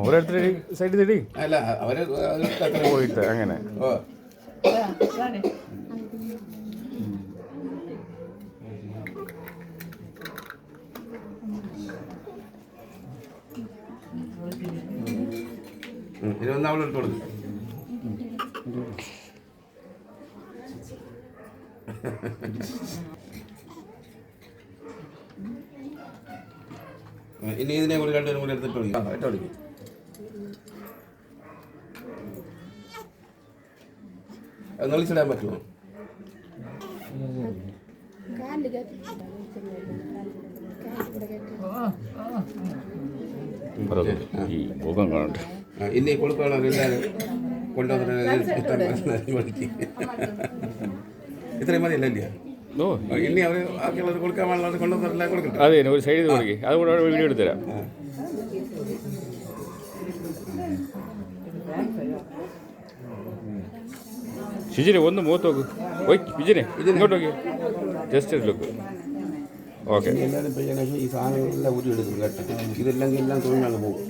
ഓരോരുത്തർ സൈഡിൽ തിടി അല്ല അവര് പോയിട്ട് അങ്ങനെ ഇരുപത്തി അവളെ എടുത്ത് കൊടുക്കും. ഇനി ഇതിനെ കൂടി രണ്ടുപേരും കൂടി എടുത്തിട്ട് വിളിക്കാം. ഏറ്റവും വിളിക്കും. അത് നളിച്ചിടാൻ പറ്റുമോ? ഇനി കൊടുക്കണോ എല്ലാവരും കൊണ്ടുവന്നിട്ട് വിളിക്കും. ഇത്രയും മതി അല്ലേ? ഇനി അവർ ബാക്കിയുള്ളത് കൊടുക്കാൻ വേണ്ടി കൊണ്ടുവന്നിട്ട് കൊടുക്കട്ടെ. അതെ, ഒരു സൈഡിൽ കൊടുക്കേ, അതുകൂടെ വീഡിയോ എടുത്തുതരാം. ഷിജിനെ ഒന്ന് മുഖത്ത് നോക്ക്. ഓയ് വിജിനെ ഇങ്ങോട്ട് നോക്കി, ജസ്റ്റ് ലുക്ക്. ഓക്കെ, എല്ലാവരും പെയ്യാൻ ഈ സാധനങ്ങളെല്ലാം ഊരി എടുക്കും കേട്ടോ. ഇതെല്ലാം എല്ലാം തൊഴിലാണ് പോകും.